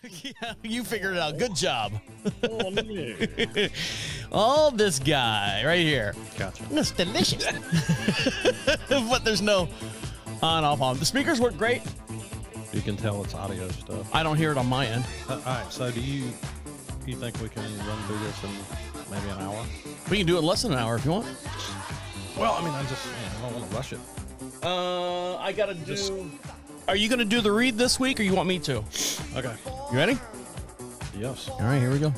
Yeah, you figured it out. Good job. Oh, yeah. Oh, this guy right here. Gotcha. It's delicious. But there's no on-off on. The speakers work great. You can tell it's audio stuff. I don't hear it on my end. All right, so do you think we can run through this in maybe an hour? We can do it in less than an hour if you want. Well, I mean, I don't want to rush it. I gotta do. Are you gonna do the read this week, or you want me to? Okay. You ready? Yes. All right, here we go.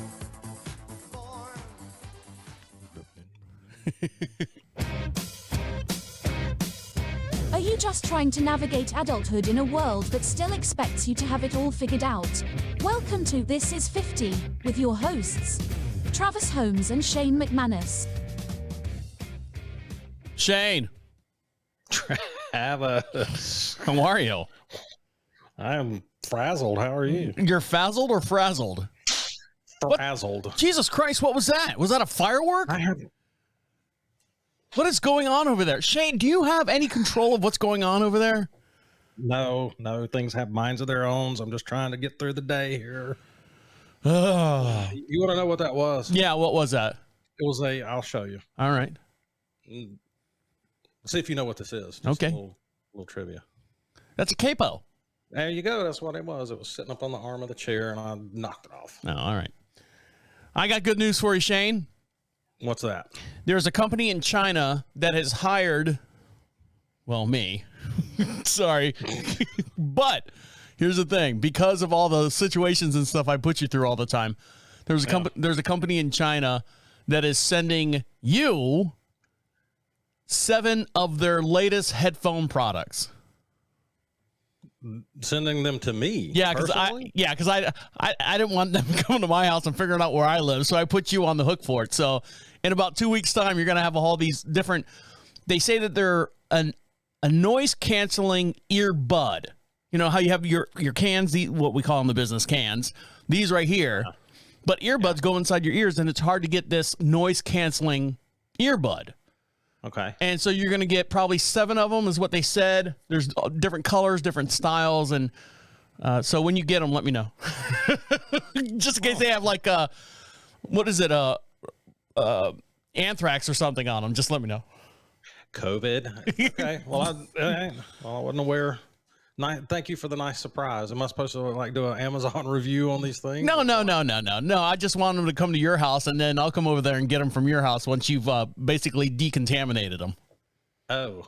Are you just trying to navigate adulthood in a world that still expects you to have it all figured out? Welcome to This Is 50 with your hosts, Travis Holmes and Shayne McManus. Shayne, Travis. how are you? I'm frazzled. How are you? You're frazzled or frazzled? Frazzled. Jesus Christ, what was that? Was that a firework? I have. What is going on over there? Shayne, do you have any control of what's going on over there? No. Things have minds of their own. So I'm just trying to get through the day here. You want to know what that was? Yeah, what was that? It was I'll show you. All right. See if you know what this is. Just Okay. A little trivia. That's a capo. There you go. That's what it was. It was sitting up on the arm of the chair, and I knocked it off. Oh, all right. I got good news for you, Shayne. What's that? There's a company in China that has hired, well, me. Sorry. But here's the thing. Because of all the situations and stuff I put you through all the time, there's a company in China that is sending you 7 of their latest headphone products. Sending them to me? Yeah, because I didn't want them coming to my house and figuring out where I live, so I put you on the hook for it. So in about 2 weeks' time, you're going to have all these different. They say that they're a noise canceling earbud. You know how you have your cans, what we call in the business cans. These right here, but earbuds go inside your ears, and it's hard to get this noise canceling earbud. Okay. And so you're going to get probably 7 of them is what they said. There's different colors, different styles. And so when you get them, let me know. Just in case they have like, what is it? Anthrax or something on them. Just let me know. COVID. Okay. Well, I wasn't aware. Thank you for the nice surprise. Am I supposed to do an Amazon review on these things? No. I just want them to come to your house, and then I'll come over there and get them from your house once you've basically decontaminated them. Oh,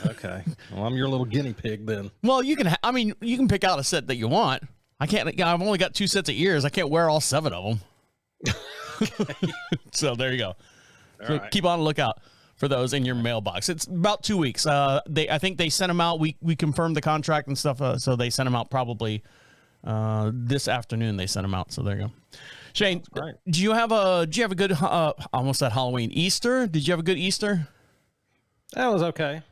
okay. Well, I'm your little guinea pig then. Well, you can. You can pick out a set that you want. I can't. I've only got 2 sets of ears. I can't wear all 7 of them. So there you go. So keep on the lookout for those in your mailbox. It's about 2 weeks. I think they sent them out. We confirmed the contract and stuff. So they sent them out probably this afternoon. They sent them out. So there you go. Shayne, do you have a good almost at Halloween Easter? Did you have a good Easter? That was okay.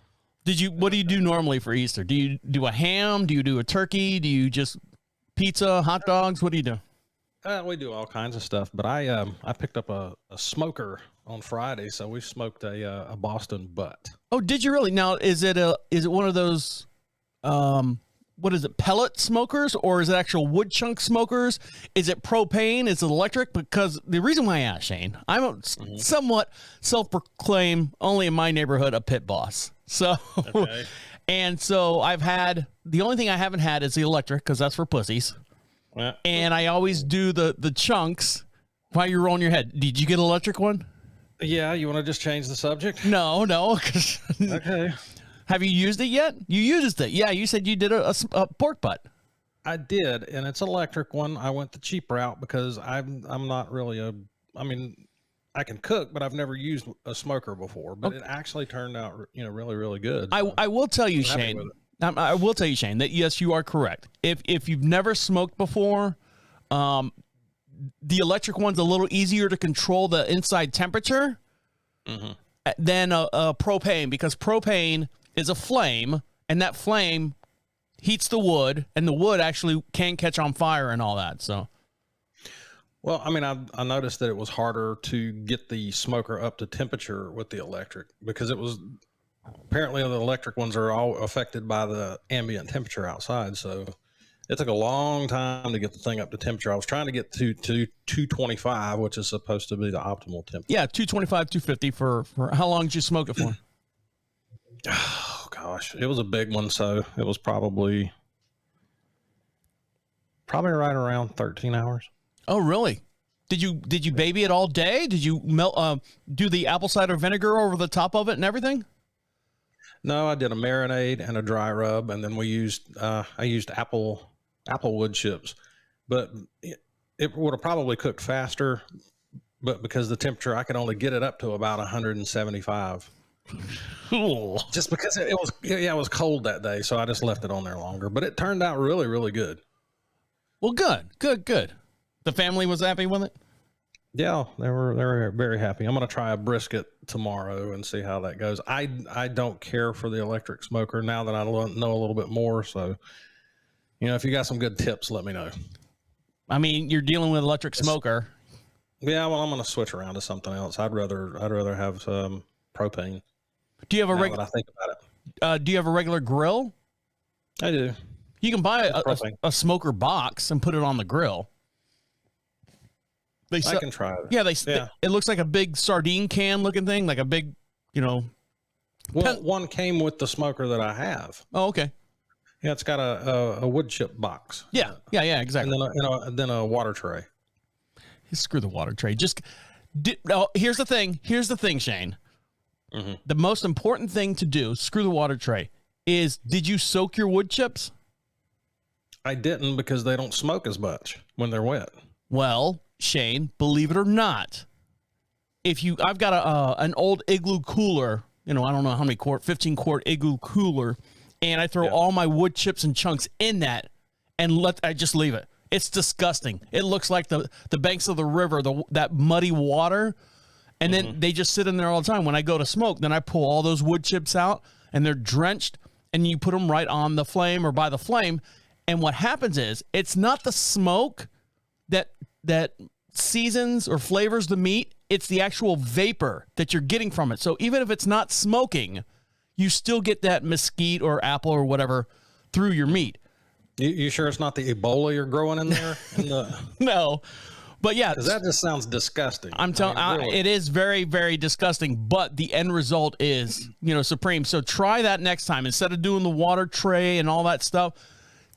What do you do normally for Easter? Do you do a ham? Do you do a turkey? Do you just pizza, hot dogs? What do you do? We do all kinds of stuff, but I picked up a smoker on Friday, so we smoked a Boston butt. Oh, did you really? Now, is it one of those, what is it, pellet smokers, or is it actual wood chunk smokers? Is it propane? Is it electric? Because the reason why I asked, Shayne, I'm a somewhat self-proclaimed, only in my neighborhood, a pit boss. So, Okay. And so the only thing I haven't had is the electric, because that's for pussies. Yeah. And I always do the chunks while you're rolling your head. Did you get an electric one? Yeah, you want to just change the subject? No. Okay. Have you used it yet? You used it. Yeah, you said you did a pork butt. I did, and it's an electric one. I went the cheap route because I'm not really I can cook, but I've never used a smoker before. But it actually turned out, really, really good. So I will tell you, Shayne. I will tell you, Shayne, that yes, you are correct. If you've never smoked before, the electric one's a little easier to control the inside temperature than a propane, because propane is a flame, and that flame heats the wood, and the wood actually can catch on fire and all that. So, well, I noticed that it was harder to get the smoker up to temperature with the electric, because it was apparently the electric ones are all affected by the ambient temperature outside. So It took a long time to get the thing up to temperature. I was trying to get to 225, which is supposed to be the optimal temperature. Yeah, 225, 250 for how long did you smoke it for? Oh gosh, it was a big one, so it was probably right around 13 hours. Oh, really? Did you baby it all day? Did you do the apple cider vinegar over the top of it and everything? No, I did a marinade and a dry rub, and then I used apple wood chips, but it would have probably cooked faster, but because the temperature, I could only get it up to about 175. Cool. Just because it was cold that day, so I just left it on there longer. But it turned out really, really good. Well, good. The family was happy with it? Yeah, they were very happy. I'm going to try a brisket tomorrow and see how that goes. I don't care for the electric smoker now that I know a little bit more. So, if you got some good tips, let me know. I mean, you're dealing with electric smoker. Yeah, well, I'm going to switch around to something else. I'd rather have some propane. Do you have I think about it. Do you have a regular grill? I do. You can buy a smoker box and put it on the grill. I can try it. Yeah, it looks like a big sardine can looking thing, like a big, Well, one came with the smoker that I have. Oh, okay. Yeah, it's got a wood chip box. Yeah, exactly. And then a water tray. Screw the water tray. Here's the thing, Shane. Mm-hmm. The most important thing to do, screw the water tray, is did you soak your wood chips? I didn't, because they don't smoke as much when they're wet. Well, Shane, believe it or not, I've got an old igloo cooler, I don't know how many 15 quart igloo cooler, and I throw all my wood chips and chunks in that and I just leave it. It's disgusting. It looks like the banks of the river, that muddy water, and then they just sit in there all the time. When I go to smoke, then I pull all those wood chips out and they're drenched, and you put them right on the flame or by the flame, and what happens is it's not the smoke that seasons or flavors the meat, it's the actual vapor that you're getting from it. So even if it's not smoking, you still get that mesquite or apple or whatever through your meat. You sure it's not the Ebola you're growing in there? No, but yeah, because that just sounds disgusting. I'm telling really. It is very, very disgusting, but the end result is, supreme. So try that next time. Instead of doing the water tray and all that stuff,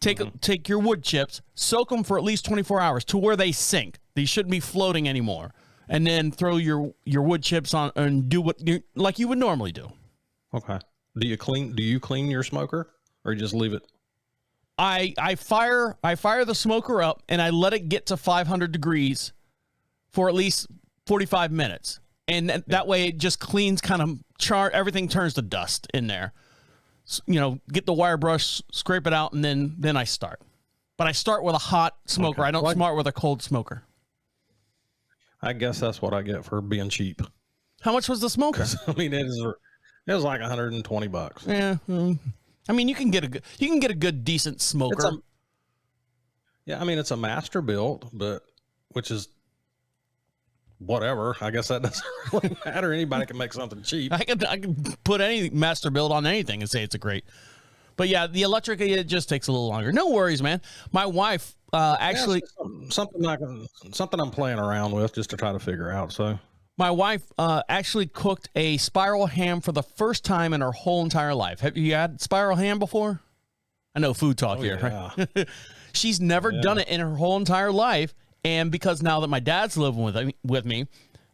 take your wood chips, soak them for at least 24 hours to where they sink. They shouldn't be floating anymore. And then throw your wood chips on and do like you would normally do. Okay. Do you clean your smoker, or you just leave it? I fire the smoker up and I let it get to 500 degrees for at least 45 minutes. And that way it just cleans, kind of everything turns to dust in there. Get the wire brush, scrape it out, and then I start. But I start with a hot smoker. Okay. I don't start with a cold smoker. I guess that's what I get for being cheap. How much was the smoker? I mean, it was like $120. Yeah. I mean, you can get a good, decent smoker. It's a master built, but which is whatever. I guess that doesn't really matter. Anybody can make something cheap. I can put any master build on anything and say it's a great. But yeah, the electric, it just takes a little longer. No worries, man. My wife actually something I'm playing around with just to try to figure out. So my wife actually cooked a spiral ham for the first time in her whole entire life. Have you had spiral ham before? I know food talk here. Yeah. Right? She's never done it in her whole entire life. And because now that my dad's living with me,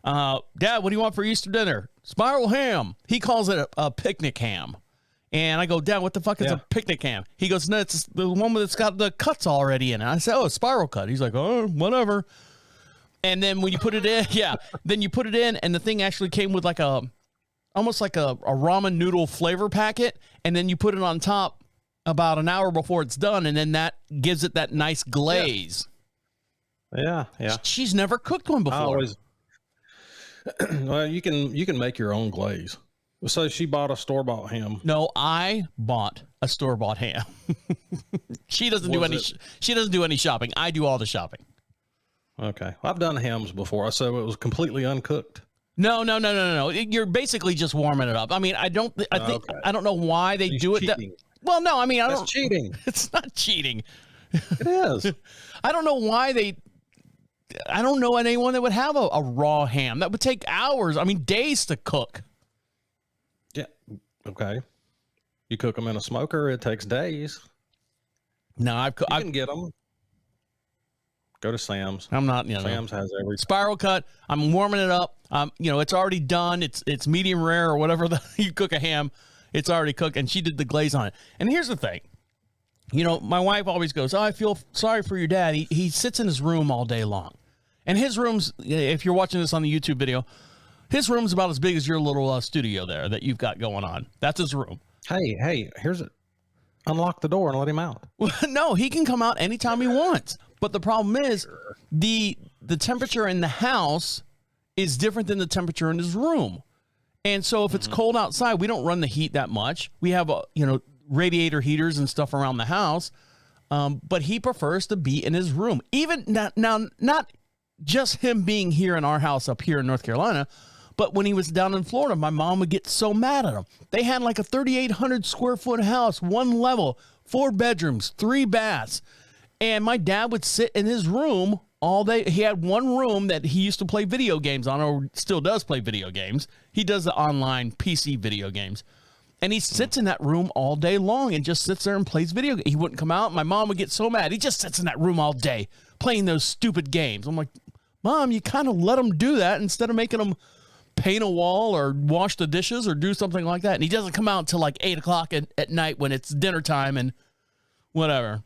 Dad, what do you want for Easter dinner? Spiral ham. He calls it a picnic ham. And I go, Dad, what the fuck is a picnic ham? He goes, no, it's the one that's got the cuts already in it. I said, oh, spiral cut. He's like, oh, whatever. And then when you put it in, then you put it in, and the thing actually came with almost like a ramen noodle flavor packet. And then you put it on top about an hour before it's done, and then that gives it that nice glaze. Yeah. She's never cooked one before. Well, you can make your own glaze. So she bought a store-bought ham. No, I bought a store-bought ham. She doesn't do any shopping. I do all the shopping. Okay. I've done hams before, so it was completely uncooked. No. You're basically just warming it up. I mean, I don't know why they do it. Cheating. Well, no, I mean, That's cheating. It's not cheating. It is. I don't know why I don't know anyone that would have a raw ham. That would take hours. I mean, days to cook. Yeah. Okay. You cook them in a smoker, it takes days. No, I can get them. Go to Sam's. I'm not, Sam's has everything. Spiral cut. I'm warming it up. It's already done. It's medium rare or whatever you cook a ham. It's already cooked, and she did the glaze on it. And here's the thing. My wife always goes, "Oh, I feel sorry for your dad. He sits in his room all day long." And his room's, if you're watching this on the YouTube video, his room's about as big as your little studio there that you've got going on. That's his room. Hey, here's it. Unlock the door and let him out. No, he can come out anytime he wants. But the problem is the temperature in the house is different than the temperature in his room. And so if it's cold outside, we don't run the heat that much. We have, radiator heaters and stuff around the house. But he prefers to be in his room. Even now, not just him being here in our house up here in North Carolina, but when he was down in Florida, my mom would get so mad at him. They had like a 3,800 square foot house, one level, 4 bedrooms, 3 baths. And my dad would sit in his room all day. He had one room that he used to play video games on, or still does play video games. He does the online PC video games. And he sits in that room all day long and just sits there and plays video games. He wouldn't come out. My mom would get so mad. He just sits in that room all day playing those stupid games. I'm like, Mom, you kind of let him do that instead of making him paint a wall or wash the dishes or do something like that. And he doesn't come out until like 8 o'clock at night when it's dinner time and whatever.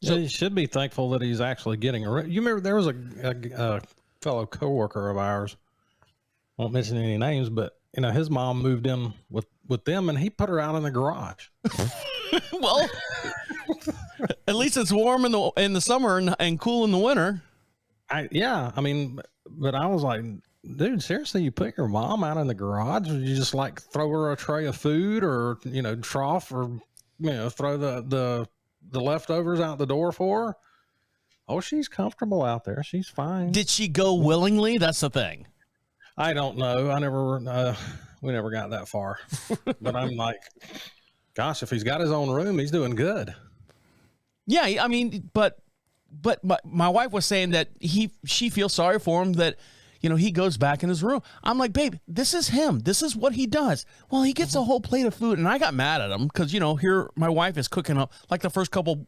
So you should be thankful that he's actually getting a. You remember there was a fellow coworker of ours. Won't mention any names, but his mom moved in with them, and he put her out in the garage. Well, at least it's warm in the summer and cool in the winter. But I was like, dude, seriously, you put your mom out in the garage? Or you just like throw her a tray of food or trough or throw the leftovers out the door for her? Oh, she's comfortable out there. She's fine. Did she go willingly? That's the thing. I don't know. We never got that far. But I'm like, gosh, if he's got his own room, he's doing good. Yeah, I mean, but my wife was saying that she feels sorry for him that he goes back in his room. I'm like, babe, this is him. This is what he does. Well, he gets a whole plate of food, and I got mad at him because here my wife is cooking up like the first couple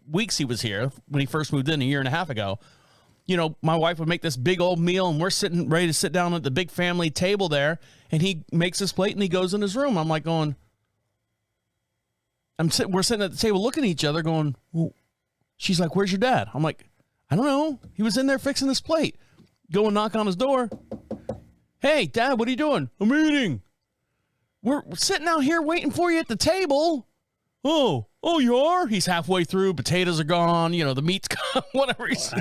weeks he was here when he first moved in a year and a half ago. My wife would make this big old meal, and we're sitting ready to sit down at the big family table there, and he makes his plate and he goes in his room. I'm like going, we're sitting at the table looking at each other going, well, she's like, where's your dad? I'm like, I don't know. He was in there fixing his plate. Go and knock on his door. Hey, Dad, what are you doing? I'm eating. We're sitting out here waiting for you at the table. Oh, you are? He's halfway through. Potatoes are gone. The meat's gone. Whatever he's.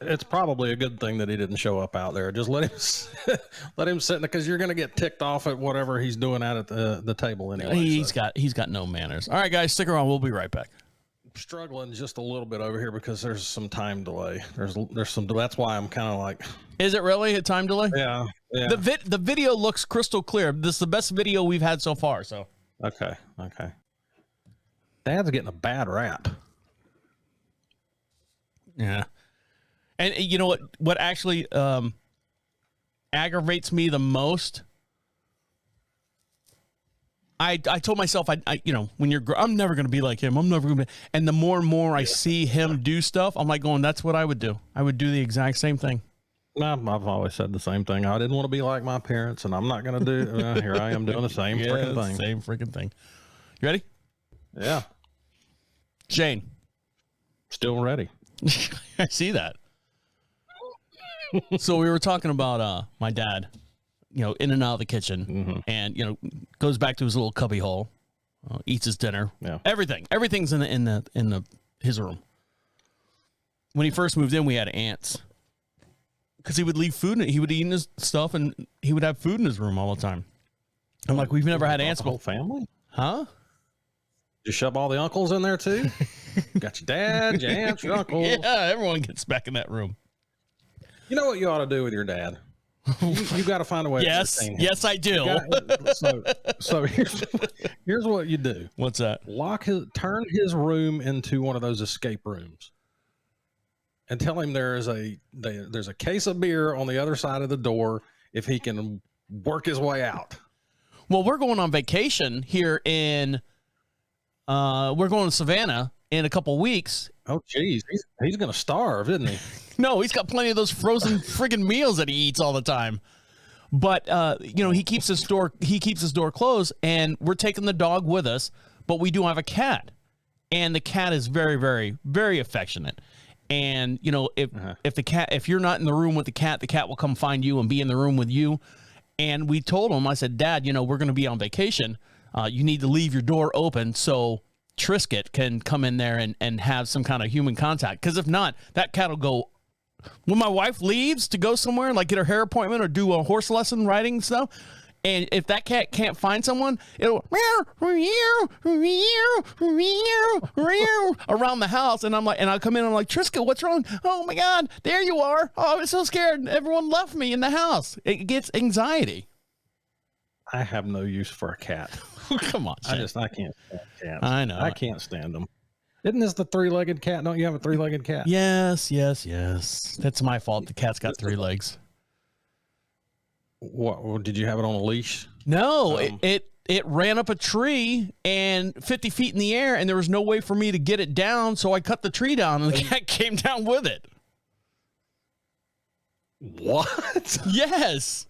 It's probably a good thing that he didn't show up out there. Just let him sit because you're going to get ticked off at whatever he's doing out at the table anyway. He's got no manners. All right, guys, stick around. We'll be right back. Struggling just a little bit over here because there's some time delay. There's some. That's why I'm kind of like. Is it really a time delay? Yeah. The video looks crystal clear. This is the best video we've had so far. So. Okay. Dad's getting a bad rap. Yeah. And you know what actually aggravates me the most? I told myself, when I'm never going to be like him. I'm never going to be. And the more and more I see him do stuff, I'm like going, that's what I would do. I would do the exact same thing. I've always said the same thing. I didn't want to be like my parents, and I'm not going to do. Here I am doing the same freaking thing. Same freaking thing. You ready? Yeah. Shane. Still ready. I see that. So we were talking about my dad, in and out of the kitchen, and goes back to his little cubby hole, eats his dinner. Yeah. Everything's in his room. When he first moved in, we had ants because he would leave food. He would eat his stuff, and he would have food in his room all the time. I'm like, we've never had ants. The whole family? Huh? You shove all the uncles in there too? Got your dad, your aunts, your uncles. Yeah, everyone gets back in that room. You know what you ought to do with your dad? You got to find a way. Yes, to yes, I do. So here's what you do. What's that? Turn his room into one of those escape rooms, and tell him there's a case of beer on the other side of the door if he can work his way out. Well, we're going on vacation here in. We're going to Savannah in a couple weeks. Oh, geez, he's going to starve, isn't he? No, he's got plenty of those frozen friggin' meals that he eats all the time. But he keeps his door closed, and we're taking the dog with us. But we do have a cat, and the cat is very, very, very affectionate. And if you're not in the room with the cat will come find you and be in the room with you. And we told him, I said, Dad, we're going to be on vacation. You need to leave your door open so Trisket can come in there and have some kind of human contact. Because if not, that cat will go. When my wife leaves to go somewhere, like get her hair appointment or do a horse lesson riding stuff, and if that cat can't find someone, it'll around the house. And I'll come in and I'm like, Trisket, what's wrong? Oh my God, there you are. Oh, I was so scared. Everyone left me in the house. It gets anxiety. I have no use for a cat. Come on, I can't stand cats. I know. I can't stand them. Isn't this the three-legged cat? Don't you have a three-legged cat? Yes. That's my fault. The cat's got 3 legs. What? Did you have it on a leash? No, it ran up a tree and 50 feet in the air, and there was no way for me to get it down, so I cut the tree down, and the cat came down with it. What? Yes.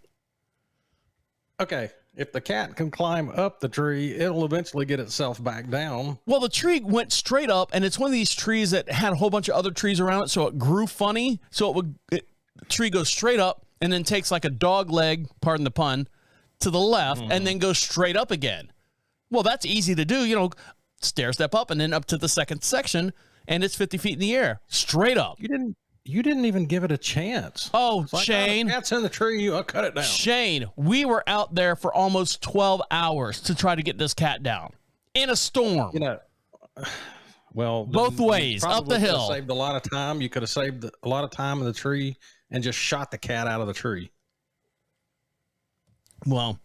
Okay. If the cat can climb up the tree, it'll eventually get itself back down. Well, the tree went straight up, and it's one of these trees that had a whole bunch of other trees around it, so it grew funny. So the tree goes straight up and then takes like a dog leg, pardon the pun, to the left, and then goes straight up again. Well, that's easy to do, stair step up and then up to the second section, and it's 50 feet in the air, straight up. You didn't even give it a chance. Oh, Shayne. Cat's in the tree. I'll cut it down. Shayne, we were out there for almost 12 hours to try to get this cat down in a storm. Well, both ways, up the hill. Saved a lot of time. You could have saved a lot of time in the tree and just shot the cat out of the tree. Well,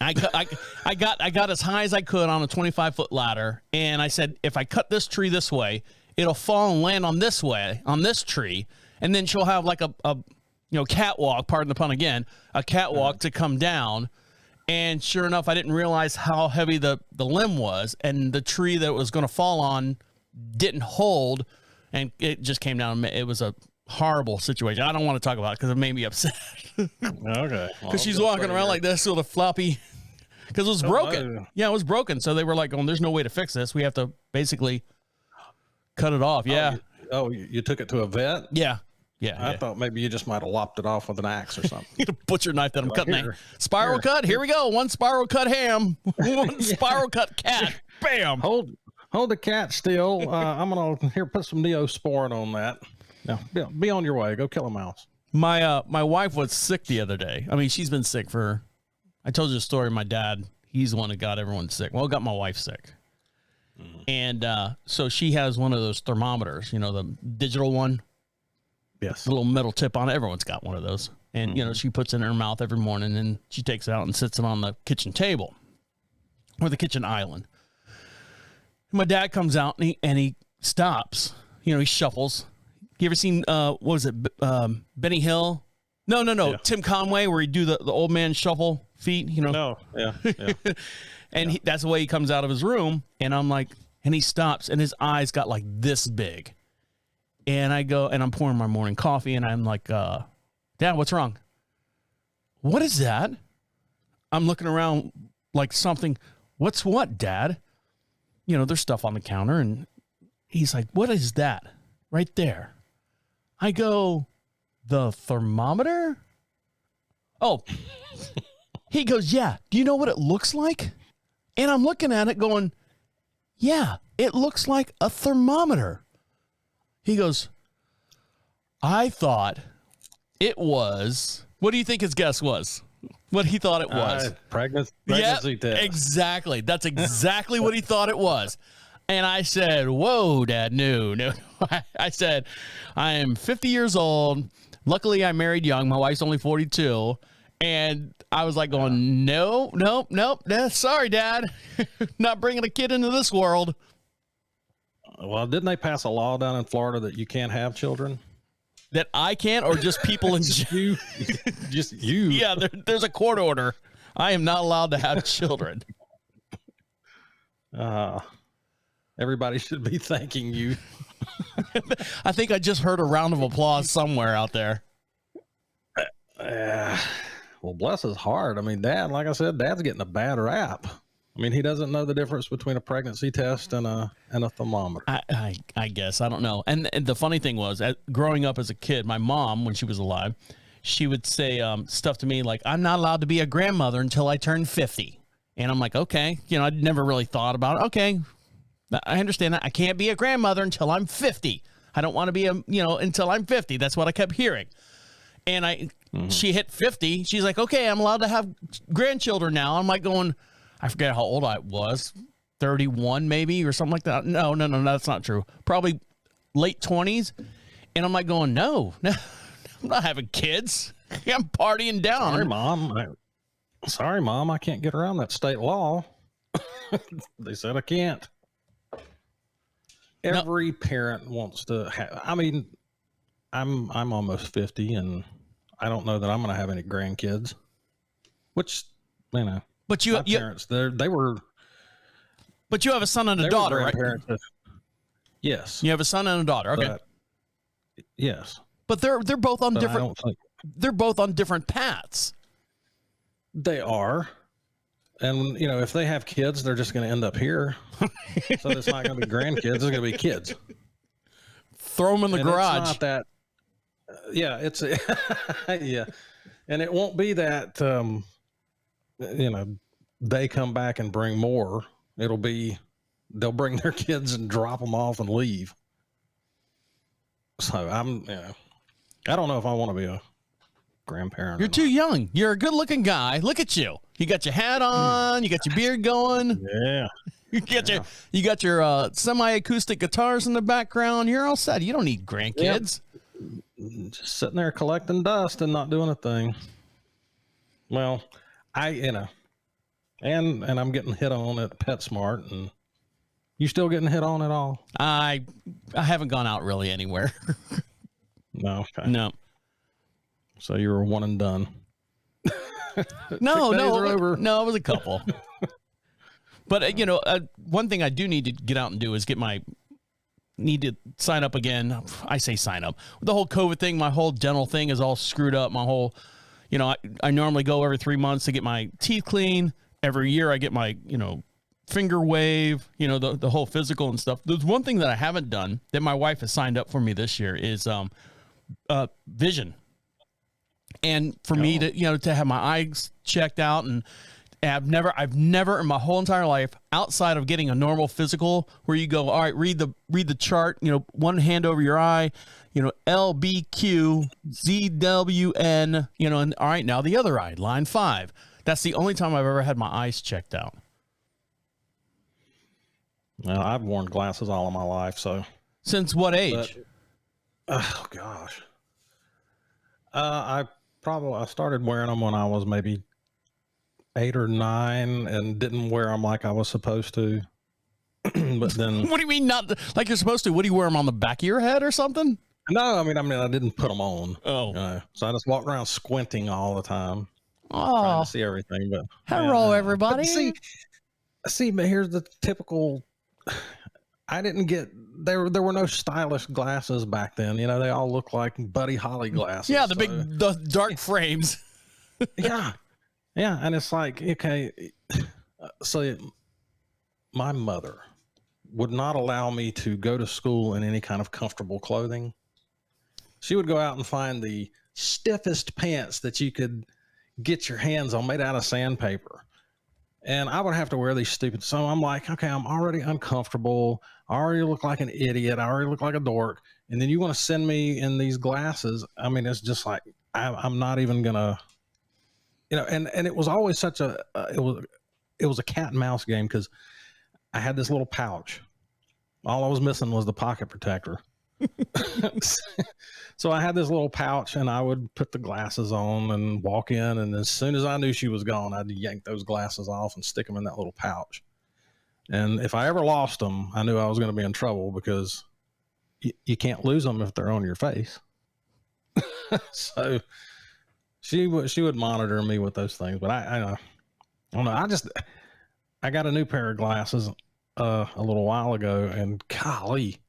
I got as high as I could on a 25-foot ladder, and I said, if I cut this tree this way, it'll fall and land on this tree, and then she'll have like a catwalk, pardon the pun again, a catwalk to come down. And sure enough, I didn't realize how heavy the limb was, and the tree that it was going to fall on didn't hold, and it just came down. It was a horrible situation. I don't want to talk about it because it made me upset. Okay. Because she's walking around like this with a floppy, because it was broken. No. Yeah, it was broken. So they were like, there's no way to fix this. We have to basically cut it off. Yeah. You took it to a vet? Yeah. I thought maybe you just might have lopped it off with an axe or something. You get a butcher knife that I'm cutting. Spiral cut. Here we go. One spiral cut ham. One spiral cut cat. Bam. Hold the cat still. I'm gonna put some Neosporin on that. Now be on your way. Go kill a mouse. My wife was sick the other day. I mean, she's been sick I told you the story. My dad, he's the one that got everyone sick. Well, got my wife sick. And so she has one of those thermometers, the digital one. Yes. The little metal tip on it. Everyone's got one of those. And, she puts it in her mouth every morning, and she takes it out and sits it on the kitchen table or the kitchen island. My dad comes out and he stops. He shuffles. You ever seen, what was it, Benny Hill? No. Yeah. Tim Conway, where he do the old man shuffle feet, No, yeah. And that's the way he comes out of his room. And I'm like, and he stops, and his eyes got like this big. And I go, and I'm pouring my morning coffee, and I'm like, Dad, what's wrong? What is that? I'm looking around like something. What's what, Dad? There's stuff on the counter, and he's like, what is that right there? I go, the thermometer? Oh, he goes, yeah. Do you know what it looks like? And I'm looking at it going, yeah, it looks like a thermometer. He goes, I thought it was, what do you think his guess was? What he thought it was? Pregnancy test. Exactly. That's exactly what he thought it was. And I said, whoa, Dad, no. I said, I am 50 years old. Luckily, I married young. My wife's only 42. And I was like going, nope. Sorry, Dad. Not bringing a kid into this world. Well, didn't they pass a law down in Florida that you can't have children? That I can't, or just people in you? Just you. Yeah, there's a court order. I am not allowed to have children. Everybody should be thanking you. I think I just heard a round of applause somewhere out there. Well, bless his heart. I mean, Dad, like I said, Dad's getting a bad rap. I mean, he doesn't know the difference between a pregnancy test and a thermometer. I guess. I don't know. And the funny thing was, growing up as a kid, my mom, when she was alive, she would say stuff to me like, I'm not allowed to be a grandmother until I turn 50. And I'm like, okay. You know, I'd never really thought about it. Okay. I understand that. I can't be a grandmother until I'm 50. I don't want to be until I'm 50. That's what I kept hearing. And she hit 50. She's like, okay, I'm allowed to have grandchildren now. I'm like going, I forget how old I was, 31 maybe or something like that. No, that's not true. Probably late 20s. And I'm like going, no, I'm not having kids. I'm partying down. Sorry, Mom. I can't get around that state law. They said I can't. Every parent wants to have, I mean, I'm almost 50 and I don't know that I'm going to have any grandkids, which, you know, but my parents, they were, but you have a son and a daughter, right? Yes. You have a son and a daughter. Okay. Yes. But they're both on they're both on different paths. They are. And, you know, if they have kids, they're just going to end up here. So it's not going to be grandkids. It's going to be kids. Throw them in the garage. It's not that. Yeah, it's yeah. And it won't be that, you know, they come back and bring more. It'll be, they'll bring their kids and drop them off and leave. So I don't know if I want to be a grandparent. You're too young. You're a good looking guy. Look at you. You got your hat on. You got your beard going. Yeah. You got your semi-acoustic guitars in the background. You're all set. You don't need grandkids. Yep. Just sitting there collecting dust and not doing a thing. Well, and I'm getting hit on at PetSmart, and you still getting hit on at all? I haven't gone out really anywhere. No. Okay. No. So you were one and done. No, it was a couple. But one thing I do need to get out and do is need to sign up again. I say sign up. The whole COVID thing, my whole dental thing is all screwed up. My whole, I normally go every 3 months to get my teeth clean. Every year I get my, finger wave, the whole physical and stuff. There's one thing that I haven't done that my wife has signed up for me this year is vision. And for me to have my eyes checked out, and I've never in my whole entire life, outside of getting a normal physical where you go, all right, read the chart, one hand over your eye, LBQ, ZWN, and all right, now the other eye, line 5. That's the only time I've ever had my eyes checked out. Well, I've worn glasses all of my life, so. Since what age? Oh gosh. I started wearing them when I was maybe 8 or 9 and didn't wear them like I was supposed to. But then. What do you mean not like you're supposed to? What do you wear them on the back of your head or something? No, I mean, I didn't put them on. Oh. So I just walked around squinting all the time. Oh. Trying to see everything. But hello, everybody. See, but here's the typical. I didn't get there were no stylish glasses back then. They all look like Buddy Holly glasses. Yeah, the dark frames. Yeah, and it's like, okay, so my mother would not allow me to go to school in any kind of comfortable clothing. She would go out and find the stiffest pants that you could get your hands on, made out of sandpaper. And I would have to wear these stupid. So I'm like, okay, I'm already uncomfortable. I already look like an idiot. I already look like a dork. And then you want to send me in these glasses. I mean, it's just like, I'm not even going to, and it was always such it was a cat and mouse game, because I had this little pouch All I was missing was the pocket protector. So I had this little pouch, and I would put the glasses on and walk in. And as soon as I knew she was gone, I'd yank those glasses off and stick them in that little pouch. And if I ever lost them, I knew I was going to be in trouble, because you can't lose them if they're on your face. So she would monitor me with those things. But I don't know. I got a new pair of glasses a little while ago, and golly,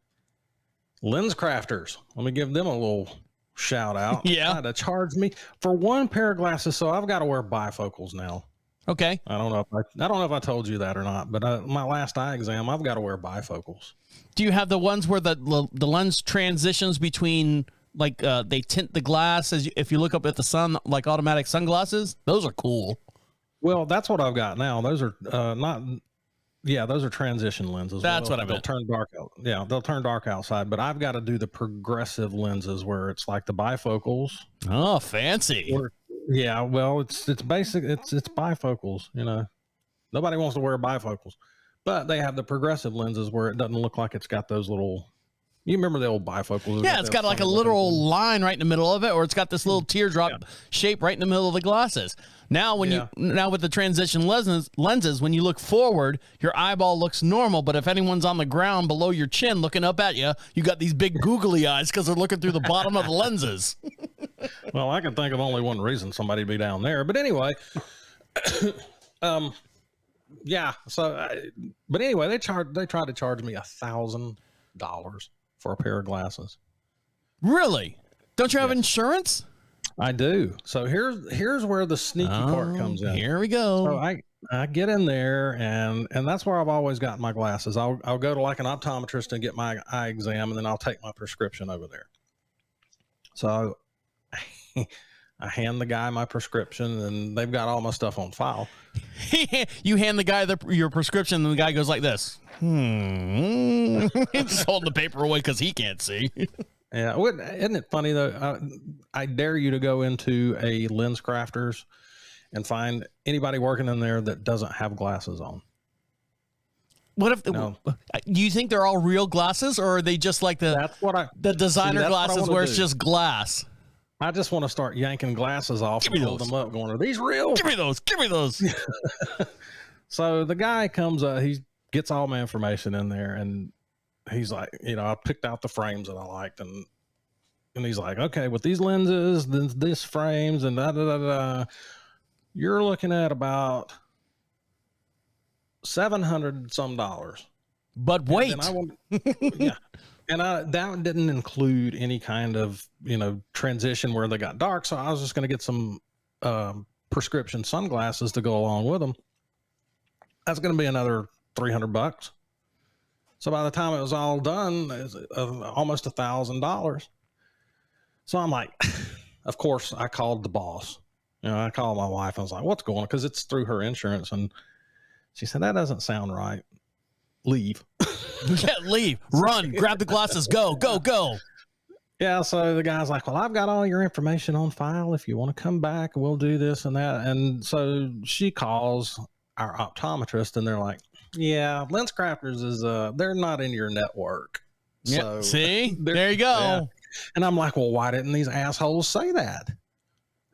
Lens Crafters. Let me give them a little shout out. Yeah. Tried to charge me for one pair of glasses, so I've got to wear bifocals now. Okay. I don't know if I told you that or not, but my last eye exam, I've got to wear bifocals. Do you have the ones where the lens transitions between, like, they tint the glass if you look up at the sun, like automatic sunglasses? Those are cool. Well, that's what I've got now. Those are those are transition lenses. That's what I They'll meant. turn dark out. Yeah, they'll turn dark outside, but I've got to do the progressive lenses where it's like the bifocals. Oh, fancy. Yeah, well, it's basic. It's bifocals. You know, nobody wants to wear bifocals, but they have the progressive lenses where it doesn't look like it's got those little. You remember the old bifocals? Yeah, it's got like a literal line right in the middle of it, or it's got this little teardrop shape right in the middle of the glasses. Now, now with the transition lenses, when you look forward, your eyeball looks normal, but if anyone's on the ground below your chin looking up at you, you got these big googly eyes because they're looking through the bottom of the lenses. Well, I can think of only one reason somebody'd be down there, but anyway, yeah. So, but anyway, they tried to charge me $1,000 for a pair of glasses. Really? Don't you have insurance? I do. So here's where the sneaky part comes in. Here we go. So I get in there, and that's where I've always gotten my glasses. I'll go to like an optometrist and get my eye exam, and then I'll take my prescription over there. So I hand the guy my prescription, and they've got all my stuff on file. You hand the guy your prescription, and the guy goes like this. He's just holding the paper away because he can't see. Yeah, isn't it funny though? I dare you to go into a Lens Crafters and find anybody working in there that doesn't have glasses on. What if? Do you think they're all real glasses, or are they just like the designer glasses where it's just glass? I just want to start yanking glasses off and hold them up, going, "Are these real? Give me those! Give me those!" So the guy comes up, he gets all my information in there, and he's like, I picked out the frames that I liked, and he's like, okay, with these lenses, this frames, and you're looking at about $700 some. But wait, and that didn't include any kind of transition where they got dark. So I was just going to get some prescription sunglasses to go along with them. That's going to be another $300. So by the time it was all done, it was almost $1,000. So I'm like, of course, I called the boss. I called my wife. I was like, what's going on? Because it's through her insurance. And she said, that doesn't sound right. Leave. Yeah, leave. Run. Grab the glasses. Go, go, go. Yeah, so the guy's like, well, I've got all your information on file. If you want to come back, we'll do this and that. And so she calls our optometrist, and they're like, yeah, Lens Crafters is they're not in your network. So see, there you go. Yeah. And I'm like, well, why didn't these assholes say that?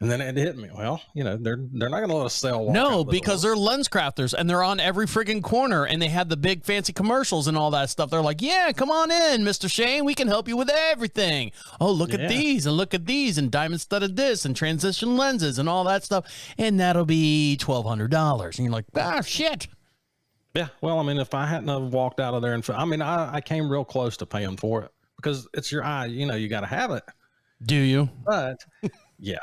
And then it hit me. Well, they're not going to let us sell. No, because they're Lens Crafters, and they're on every friggin' corner, and they have the big fancy commercials and all that stuff. They're like, yeah, come on in, Mr. Shayne. We can help you with everything. Oh, look at these, and look at these, and diamond studded this, and transition lenses, and all that stuff. And that'll be $1,200. And you're like, shit. Yeah, well, I mean, if I hadn't have walked out of there, I came real close to paying for it because it's your eye. You got to have it. Do you? But yeah.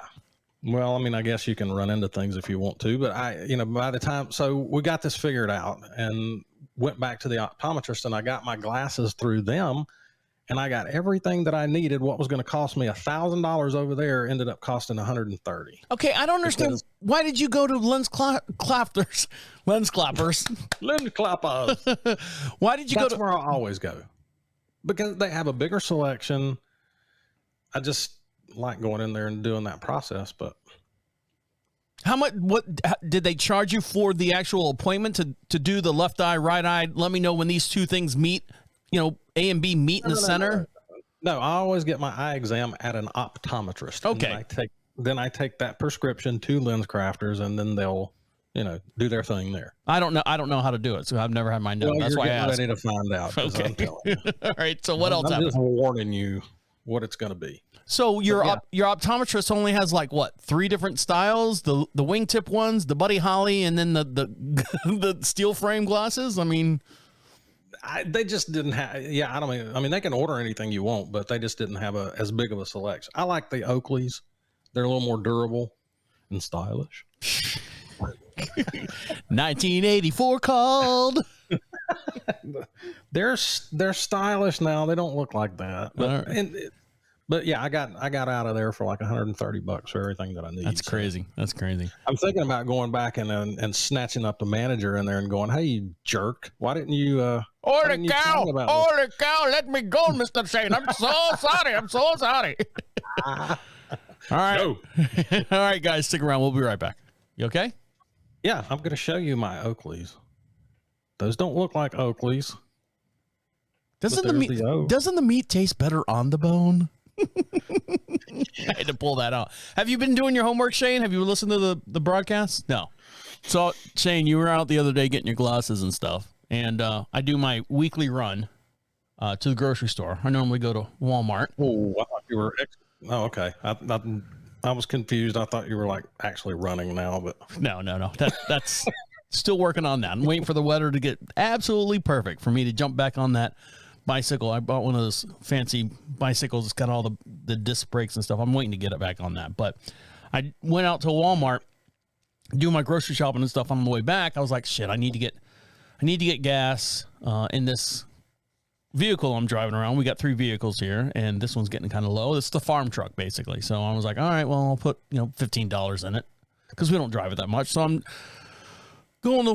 Well, I mean, I guess you can run into things if you want to, but by the time, so we got this figured out and went back to the optometrist, and I got my glasses through them, and I got everything that I needed. What was going to cost me $1,000 over there ended up costing $130. Okay, I don't understand. Why did you go to Lens Clappers? Lens Clappers. Lens Clappers. Why did you go to? That's where I always go, because they have a bigger selection. I just like going in there and doing that process. But how much? What did they charge you for the actual appointment to do the left eye, right eye? Let me know when these two things meet A and B meet in the center? No, I always get my eye exam at an optometrist. Okay. And then I take that prescription to lens crafters, and then they'll, do their thing there. I don't know how to do it, so I've never had mine done. Well, That's why I asked. Ready to find out. Okay. I'm telling you. All right. So what else I'm happened? just warning you what it's going to be. So your optometrist only has like what, 3 different styles? The wingtip ones, the Buddy Holly, and then the the steel frame glasses. I mean, they just didn't have. Yeah, I mean, they can order anything you want, but they just didn't have as big of a selection. I like the Oakleys. They're a little more durable and stylish. 1984 called. They're stylish now. They don't look like that. But yeah, I got out of there for like $130 for everything that I need. That's crazy. That's crazy. I'm thinking about going back and snatching up the manager in there and going, "Hey, you jerk! Why didn't you Holy cow! Holy cow! Let me go, Mr. Shayne. I'm so sorry. I'm so sorry." All right. No. All right, guys, stick around. We'll be right back. You okay? Yeah, I'm going to show you my Oakleys. Those don't look like Oakleys. Doesn't the meat taste better on the bone? I had to pull that out. Have you been doing your homework, Shayne? Have you listened to the broadcast? No. So, Shayne, you were out the other day getting your glasses and stuff, and I do my weekly run to the grocery store. I normally go to Walmart. Oh, I thought you were. Oh, okay. I was confused. I thought you were like actually running now, but no. That's still working on that. I'm waiting for the weather to get absolutely perfect for me to jump back on that bicycle. I bought one of those fancy bicycles. It's got all the disc brakes and stuff. I'm waiting to get it back on that. But I went out to Walmart, do my grocery shopping and stuff. On the way back, I was like, shit, I need to get gas in this vehicle I'm driving around. We got 3 vehicles here, and this one's getting kind of low. It's the farm truck, basically. So I was like, all right, well, I'll put $15 in it because we don't drive it that much. So I'm going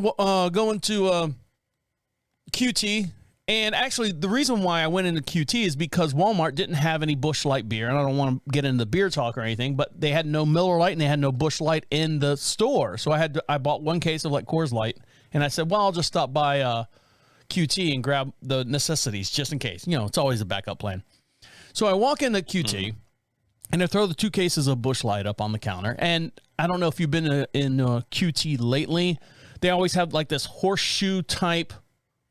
to QT. And actually, the reason why I went into QT is because Walmart didn't have any Busch Light beer. And I don't want to get into beer talk or anything, but they had no Miller Lite and they had no Busch Light in the store. So I bought 1 case of like Coors Light, and I said, well, I'll just stop by QT and grab the necessities just in case. It's always a backup plan. So I walk into QT and I throw the 2 cases of Busch Light up on the counter. And I don't know if you've been in QT lately. They always have like this horseshoe type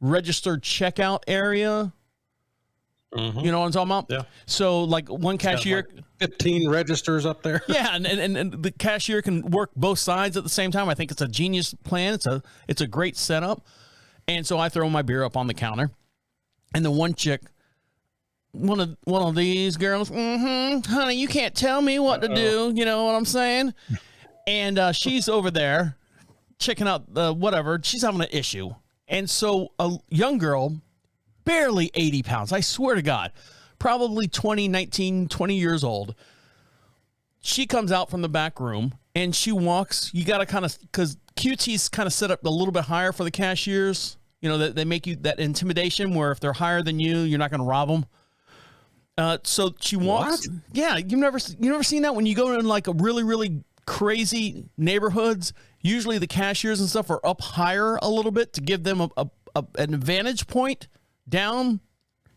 registered checkout area. You know what I'm talking about? Yeah. So like one cashier, like 15 registers up there. Yeah, and the cashier can work both sides at the same time. I think it's a genius plan. It's a great setup. And so I throw my beer up on the counter, and the one chick, one of these girls, honey, you can't tell me what to do. You know what I'm saying? And she's over there checking out the whatever. She's having an issue. And so a young girl, barely 80 pounds, I swear to God, probably 19, 20 years old. She comes out from the back room and she walks. You got to kind of, because QT's kind of set up a little bit higher for the cashiers. They make you that intimidation where if they're higher than you, you're not going to rob them. So she walks. What? Yeah, you've never seen that when you go in like a really, really crazy neighborhoods. Usually the cashiers and stuff are up higher a little bit to give them an advantage point down.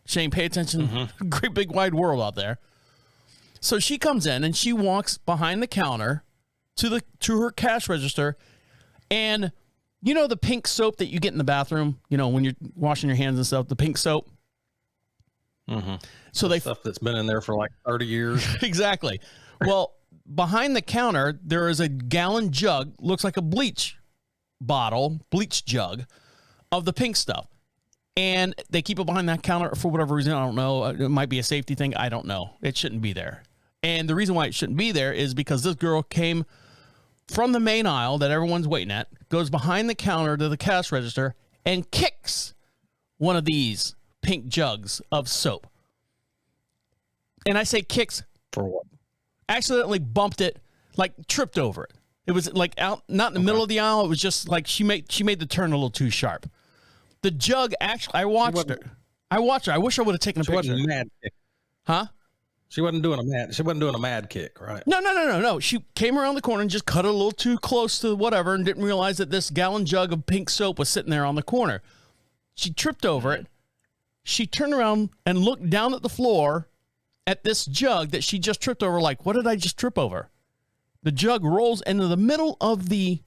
Shayne, pay attention. Great big wide world out there. So she comes in and she walks behind the counter to her cash register, and the pink soap that you get in the bathroom, when you're washing your hands and stuff, the pink soap. So Stuff that's been in there for like 30 years. Exactly. Well, behind the counter, there is a gallon jug, looks like a bleach jug of the pink stuff. And they keep it behind that counter for whatever reason. I don't know. It might be a safety thing. I don't know. It shouldn't be there. And the reason why it shouldn't be there is because this girl came from the main aisle that everyone's waiting at, goes behind the counter to the cash register, and kicks one of these pink jugs of soap. And I say kicks. For what? Accidentally bumped it, like tripped over it. It was like out, not in the middle of the aisle. It was just like she made the turn a little too sharp. The jug actually, I watched her. I wish I would have taken a picture. She wasn't mad kick. Huh? She wasn't doing a mad kick, right? No. She came around the corner and just cut it a little too close to whatever and didn't realize that this gallon jug of pink soap was sitting there on the corner. She tripped over it, she turned around and looked down at the floor at this jug that she just tripped over. Like, what did I just trip over? The jug rolls into the middle of the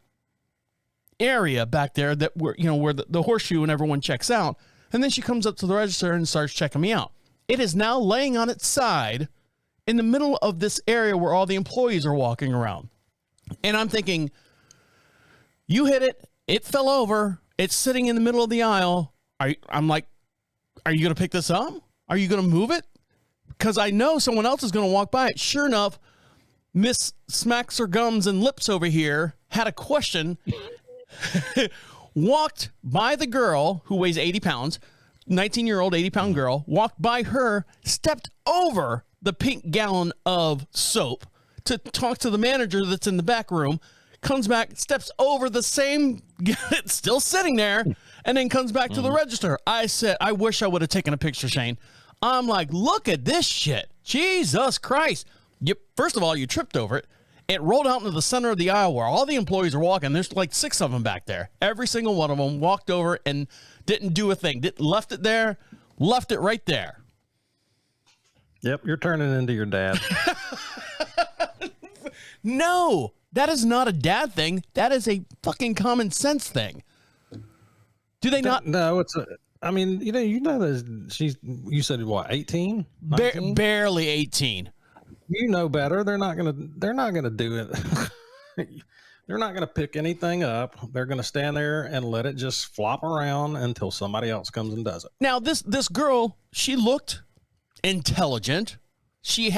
area back there that where the horseshoe and everyone checks out. And then she comes up to the register and starts checking me out. It is now laying on its side in the middle of this area where all the employees are walking around. And I'm thinking, you hit it. It fell over. It's sitting in the middle of the aisle. I'm like, are you going to pick this up? Are you going to move it? Because I know someone else is going to walk by it. Sure enough, Miss Smacks Her Gums and Lips over here had a question, walked by the girl who weighs 80 pounds, 19-year-old 80-pound girl, walked by her, stepped over the pink gallon of soap to talk to the manager that's in the back room, comes back, steps over the same, it's still sitting there, and then comes back to the register. I said, I wish I would have taken a picture, Shane. I'm like, look at this shit. Jesus Christ. First of all, you tripped over it. It rolled out into the center of the aisle where all the employees are walking. There's like 6 of them back there. Every single one of them walked over and didn't do a thing. Left it there, left it right there. Yep, you're turning into your dad. No, that is not a dad thing. That is a fucking common sense thing. Do they not? No, I mean, you know that you said what, 18? Barely 18. You know better. They're not gonna do it. They're not gonna pick anything up. They're gonna stand there and let it just flop around until somebody else comes and does it. Now this girl, she looked intelligent. She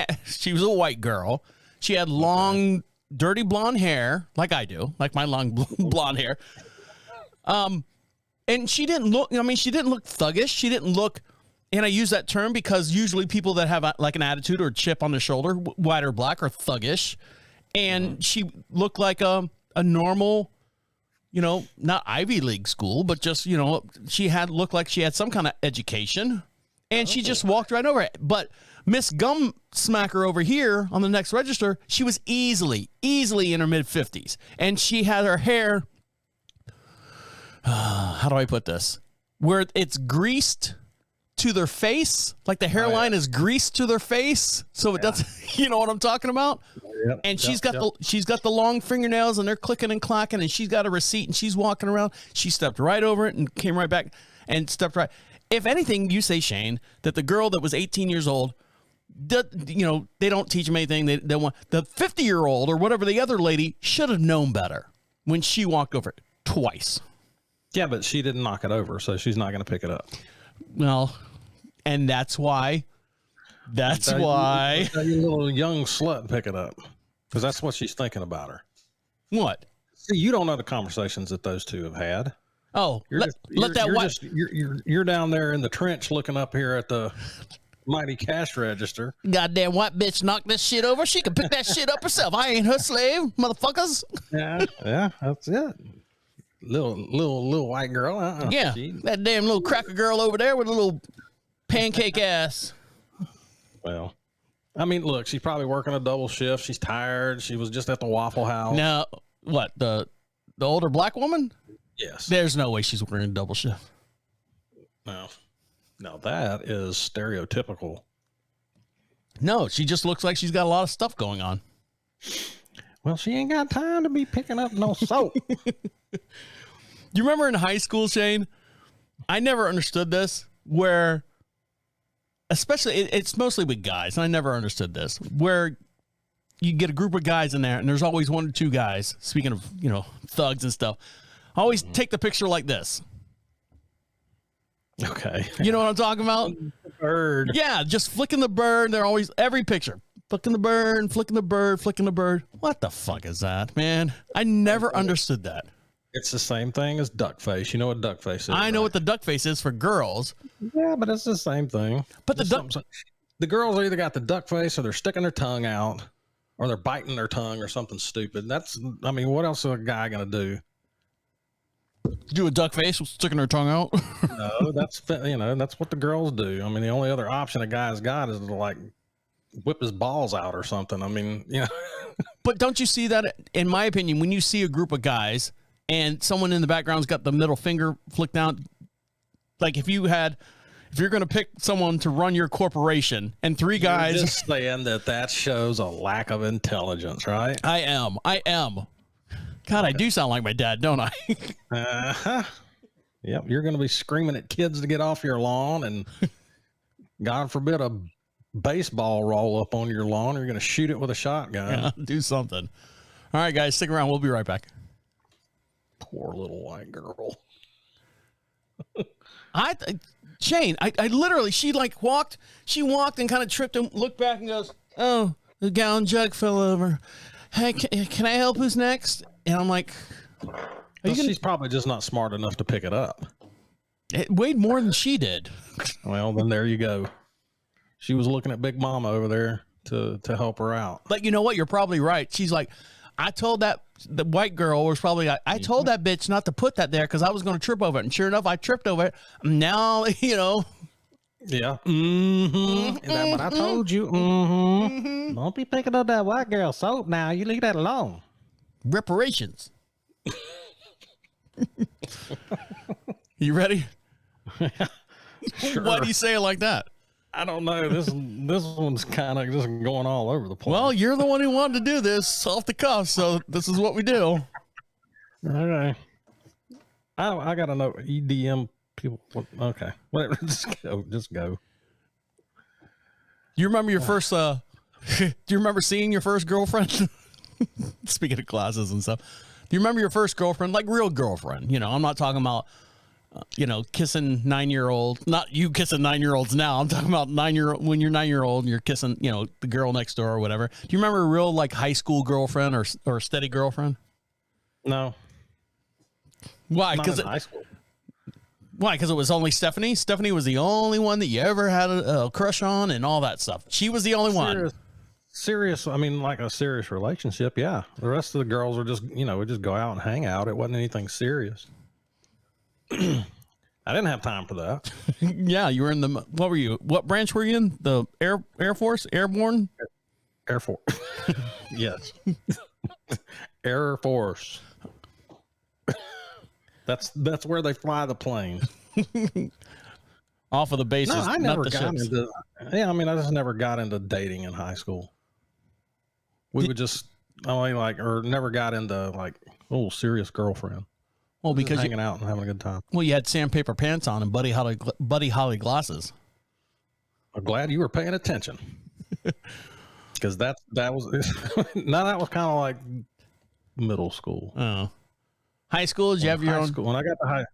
was a white girl. She had long, dirty blonde hair, like I do, like my long blonde hair. And she didn't look thuggish. She didn't look, and I use that term because usually people that have like an attitude or a chip on their shoulder, white or black, are thuggish. And she looked like a normal, not Ivy League school, but just, she looked like she had some kind of education. And she just walked right over it. But Miss Gum Smacker over here on the next register, she was easily in her mid-50s. And she had her hair, how do I put this? Where it's greased to their face, like the hairline is greased to their face. So it doesn't, you know what I'm talking about? Yep, and she's got the long fingernails and they're clicking and clacking, and she's got a receipt and she's walking around. She stepped right over it and came right back and stepped right. If anything, you say, Shane, that the girl that was 18 years old, they don't teach them anything. They want the 50-year-old or whatever the other lady should have known better when she walked over it twice. Yeah, but she didn't knock it over, so she's not going to pick it up. Well, and that's why. That's why. You little young slut pick it up, because that's what she's thinking about her. What? See, you don't know the conversations that those two have had. Oh, you're down there in the trench looking up here at the mighty cash register. Goddamn white bitch knocked this shit over. She can pick that shit up herself. I ain't her slave, motherfuckers. Yeah, that's it. Little white girl. Yeah, that damn little cracker girl over there with a little pancake ass. Well, I mean, look, she's probably working a double shift. She's tired. She was just at the Waffle House. Now, what, the older black woman? Yes. There's no way she's working a double shift. No, that is stereotypical. No, she just looks like she's got a lot of stuff going on. Well, she ain't got time to be picking up no soap. You remember in high school, Shane? I never understood this, where, especially, it's mostly with guys, and I never understood this, where you get a group of guys in there, and there's always 1 or 2 guys, speaking of, thugs and stuff, always take the picture like this. Okay. You know what I'm talking about? Bird. Yeah, just flicking the bird. They're always, every picture, flicking the bird, flicking the bird, flicking the bird. What the fuck is that, man? I never understood that. It's the same thing as duck face. You know what duck face is? I know what the duck face is for girls. Yeah, but it's the same thing. But the girls either got the duck face or they're sticking their tongue out or they're biting their tongue or something stupid. What else is a guy going to do? Do a duck face with sticking her tongue out? No, that's what the girls do. I mean, the only other option a guy's got is to like whip his balls out or something. I mean, But don't you see that, in my opinion, when you see a group of guys and someone in the background's got the middle finger flicked out, like if you had if you're going to pick someone to run your corporation and three guys. You're just saying that shows a lack of intelligence, right? I am. God, I do sound like my dad, don't I? Uh-huh. Yep. You're going to be screaming at kids to get off your lawn, and God forbid a baseball roll up on your lawn. You're going to shoot it with a shotgun. Yeah, do something. All right, guys, stick around. We'll be right back. Poor little white girl. Shayne, I literally, she walked and kind of tripped and looked back and goes, oh, the gallon jug fell over. Hey, can I help? Who's next? And I'm like, she's probably just not smart enough to pick it up. It weighed more than she did. Well, then there you go. She was looking at Big Mama over there to help her out. But you know what? You're probably right. She's like, I told the white girl was probably like, I told that bitch not to put that there because I was going to trip over it. And sure enough, I tripped over it. Now, Yeah. Mm-hmm. But I told you. Mm-hmm. Don't be picking up that white girl soap now. You leave that alone. Reparations. You ready? Sure. Why do you say it like that? I don't know. This one's kind of just going all over the place. Well, you're the one who wanted to do this off the cuff, so this is what we do. Okay. I got to know EDM people. Okay. Whatever. Just go. You remember your first, do you remember seeing your first girlfriend? Speaking of classes and stuff. Do you remember your first girlfriend? Like real girlfriend. You know, I'm not talking about, kissing 9-year-old, not you kissing 9-year-olds now. I'm talking about when you're 9-year-old and you're kissing, the girl next door or whatever. Do you remember a real high school girlfriend or steady girlfriend? No. Why? Because high school. Why? Because it was only Stephanie? Stephanie was the only one that you ever had a crush on and all that stuff. She was the only one. Serious. I mean, like a serious relationship. Yeah. The rest of the girls were just, we just go out and hang out. It wasn't anything serious. I didn't have time for that. Yeah. You were in what were you? What branch were you in? The Air Force? Airborne? Air Force. Yes. Air Force. That's where they fly the planes. Off of the bases. No, I never not the got ships. into. Yeah, I mean, I just never got into dating in high school. We would just only or never got into serious girlfriend. Well, because just hanging out and having a good time. Well, you had sandpaper pants on and Buddy Holly glasses. I'm glad you were paying attention. Because that was now that was kind of like middle school. Oh, high school? Did you have your own school? When I got to high.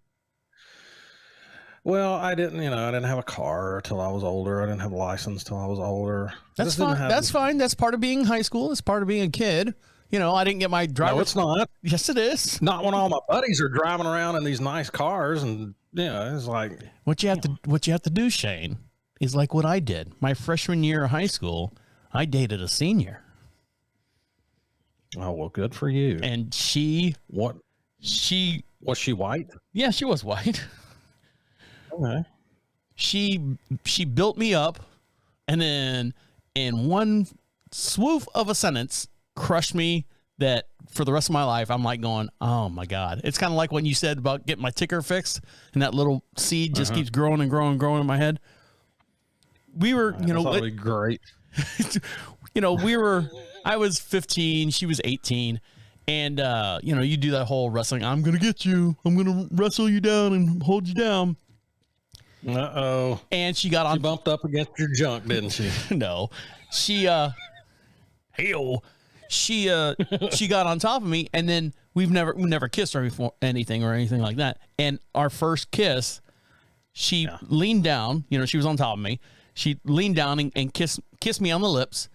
Well, I didn't have a car till I was older. I didn't have a license till I was older. That's fine. That's fine. That's part of being high school. It's part of being a kid. I didn't get my driver's. No, it's not. Yes, it is. Not when all my buddies are driving around in these nice cars, and it's like what you have to do, Shayne, is like what I did. My freshman year of high school, I dated a senior. Oh well, good for you. And was she white? Yeah, she was white. Okay. She built me up, and then in one swoop of a sentence, crushed me that for the rest of my life, I'm like going, oh my God. It's kind of like when you said about getting my ticker fixed and that little seed just keeps growing and growing and growing in my head. We were, that'd be great. I was 15, she was 18. And, you do that whole wrestling. I'm going to get you. I'm going to wrestle you down and hold you down. Uh-oh. And she got on. She bumped up against your junk, didn't she? No. She got on top of me, and then we never kissed her before anything like that. And our first kiss, she leaned down, she was on top of me. She leaned down and kissed me on the lips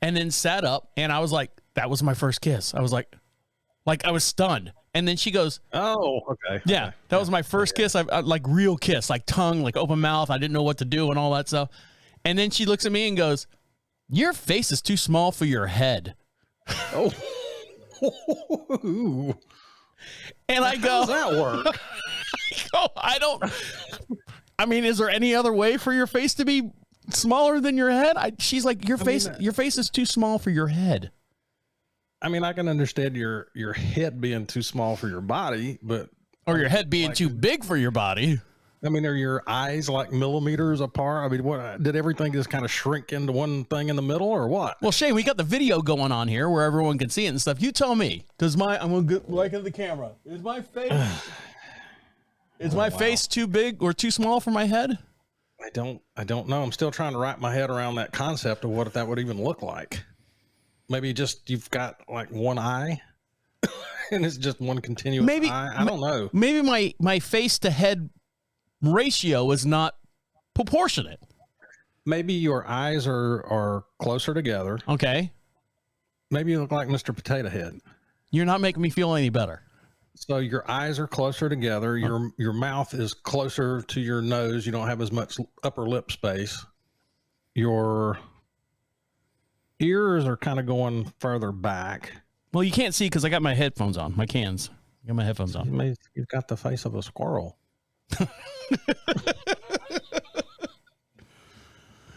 and then sat up. And I was like, that was my first kiss. I was like I was stunned. And then she goes, oh, okay. Yeah, okay. That was my first kiss. I like real kiss, like tongue, like open mouth. I didn't know what to do and all that stuff. And then she looks at me and goes, your face is too small for your head. Oh. And I go, how does that work? I mean, is there any other way for your face to be smaller than your head? She's like, your face is too small for your head. I mean, I can understand your head being too small for your body, but or your head being too big for your body. I mean, are your eyes like millimeters apart? I mean, what did everything just kind of shrink into one thing in the middle, or what? Well, Shane, we got the video going on here where everyone can see it and stuff. You tell me. I'm gonna get like at the camera. Is my face too big or too small for my head? I don't know. I'm still trying to wrap my head around that concept of what that would even look like. Maybe just you've got like one eye, and it's just one continuous eye. I don't know. Maybe my face to head ratio is not proportionate. Maybe your eyes are closer together. Okay. Maybe you look like Mr. Potato Head. You're not making me feel any better. So your eyes are closer together. Your mouth is closer to your nose. You don't have as much upper lip space. Your ears are kind of going further back. Well, you can't see because I got my headphones on, my cans. I got my headphones on. You've got the face of a squirrel.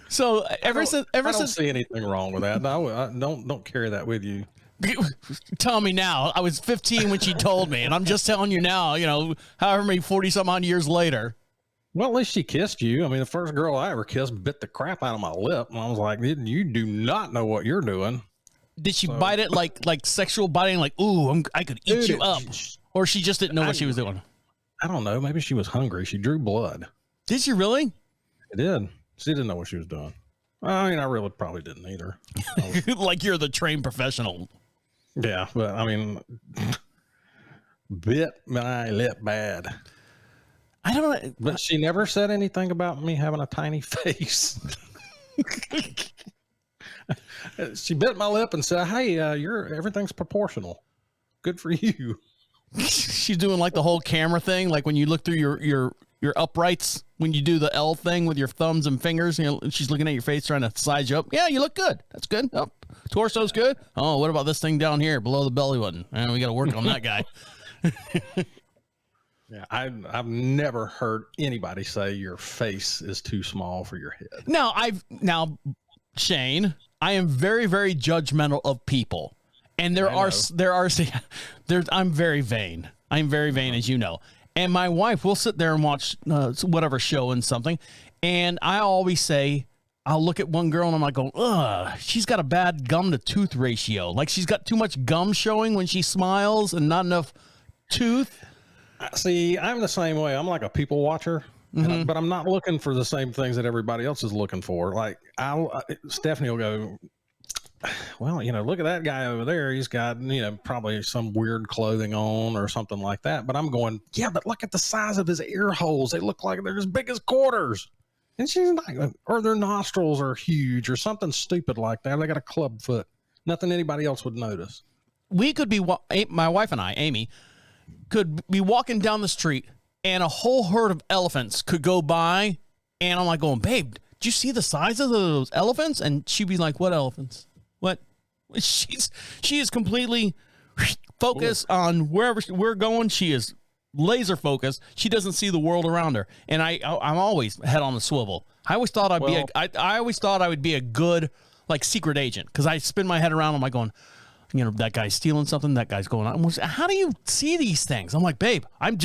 So ever since I don't see anything wrong with that. No, don't carry that with you. Tell me now. I was 15 when she told me, and I'm just telling you now. However many 40-some odd years later. Well, at least she kissed you. I mean, the first girl I ever kissed bit the crap out of my lip, and I was like, "You do not know what you're doing." Did she bite it like sexual biting? Like, ooh, I could eat you up, or she just didn't know what she was doing? I don't know. Maybe she was hungry. She drew blood. Did she really? It did. She didn't know what she was doing. I mean, I really probably didn't either. Like you're the trained professional. Yeah, but I mean, bit my lip bad. I don't know. But she never said anything about me having a tiny face. She bit my lip and said, "Hey, everything's proportional. Good for you." She's doing like the whole camera thing, like when you look through your uprights, when you do the L thing with your thumbs and fingers, she's looking at your face trying to size you up. Yeah, you look good. That's good. Oh, torso's good. Oh, what about this thing down here below the belly button? We got to work on that guy. Yeah, I've never heard anybody say your face is too small for your head. Now, Shane, I am very, very judgmental of people. And I'm very vain. I'm very vain, as you know. And my wife will sit there and watch whatever show and something. And I always say, I'll look at one girl and I'm like, ugh, she's got a bad gum to tooth ratio. Like she's got too much gum showing when she smiles and not enough tooth. See, I'm the same way. I'm like a people watcher, but I'm not looking for the same things that everybody else is looking for. Like Stephanie will go, well, look at that guy over there. He's got, probably some weird clothing on or something like that. But I'm going, yeah, but look at the size of his ear holes. They look like they're as big as quarters. And she's like, or their nostrils are huge or something stupid like that. They got a club foot. Nothing anybody else would notice. We could be, my wife and I, Amy, could be walking down the street and a whole herd of elephants could go by. And I'm like going, babe, did you see the size of those elephants? And she'd be like, what elephants? What? She is completely focused on wherever we're going. She is laser focused. She doesn't see the world around her. And I'm always head on the swivel. I always thought I always thought I would be a good like secret agent because I spin my head around. I'm like going, that guy's stealing something. That guy's going on. How do you see these things? I'm like, babe, I'm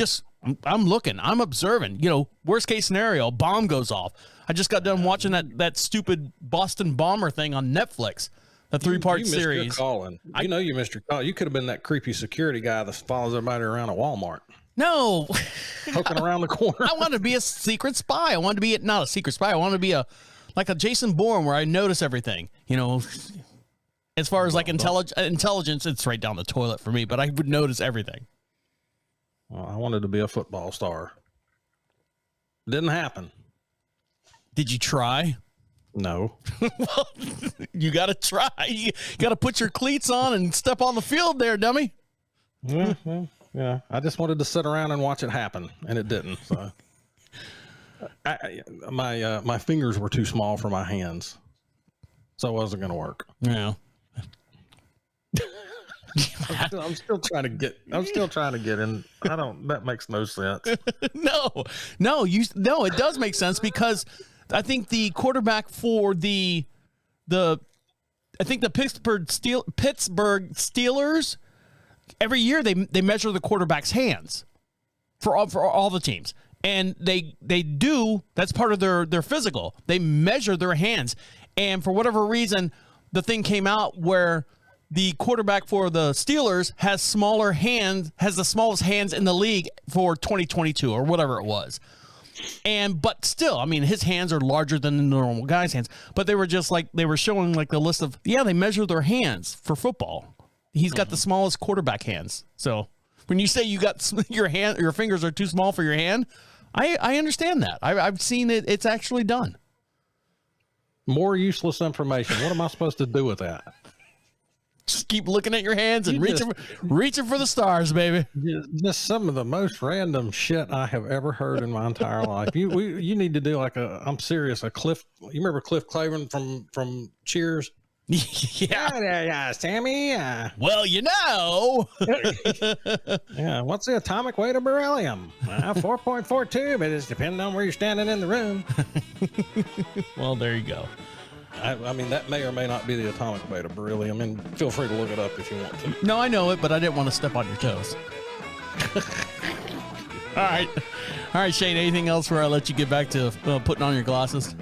looking. I'm observing. Worst case scenario, bomb goes off. I just got done watching that stupid Boston bomber thing on Netflix. A 3-part series. Your calling. You missed your call. You could have been that creepy security guy that follows everybody around at Walmart. No. Poking around the corner. I wanted to be a secret spy. I wanted to be not a secret spy. I wanted to be like a Jason Bourne where I notice everything. As far as like intelligence, it's right down the toilet for me, but I would notice everything. Well, I wanted to be a football star. Didn't happen. Did you try? No. Well, you got to try. You got to put your cleats on and step on the field there, dummy. Yeah. I just wanted to sit around and watch it happen, and it didn't. So, my fingers were too small for my hands, so it wasn't going to work. Yeah. I'm still trying to get in. That makes no sense. No, it does make sense because I think the quarterback for the Pittsburgh Steelers, every year they measure the quarterback's hands for all the teams. And they do, that's part of their physical. They measure their hands. And for whatever reason, the thing came out where the quarterback for the Steelers has the smallest hands in the league for 2022 or whatever it was. But still, I mean, his hands are larger than the normal guy's hands. But they were just like, they were showing like the list of, they measure their hands for football. He's got the smallest quarterback hands. So when you say you got your fingers are too small for your hand, I understand that. I've seen it. It's actually done. More useless information. What am I supposed to do with that? Just keep looking at your hands and reaching for the stars, baby. Just some of the most random shit I have ever heard in my entire life. You need to do like I'm serious, a Cliff. You remember Cliff Clavin from Cheers? Yeah, Sammy. Well, you know. Yeah, what's the atomic weight of beryllium? 4.42, but it's depending on where you're standing in the room. Well, there you go. I mean, that may or may not be the atomic weight of beryllium, and feel free to look it up if you want to. No, I know it, but I didn't want to step on your toes. All right, Shayne, anything else before I let you get back to putting on your glasses?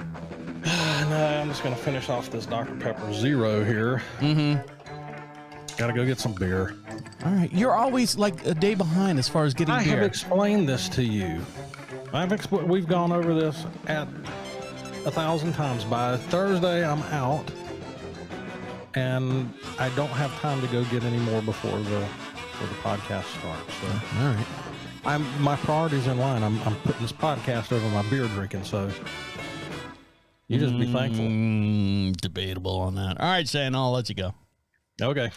No, I'm just going to finish off this Dr. Pepper Zero here. Got to go get some beer. All right. You're always like a day behind as far as getting beer. I have explained this to you. We've gone over this at 1,000 times. By Thursday, I'm out, and I don't have time to go get any more before the podcast starts. So, all right. My priority's in line. I'm putting this podcast over my beer drinking, so you just be thankful. Debatable on that. All right, Shayne, I'll let you go. Okay.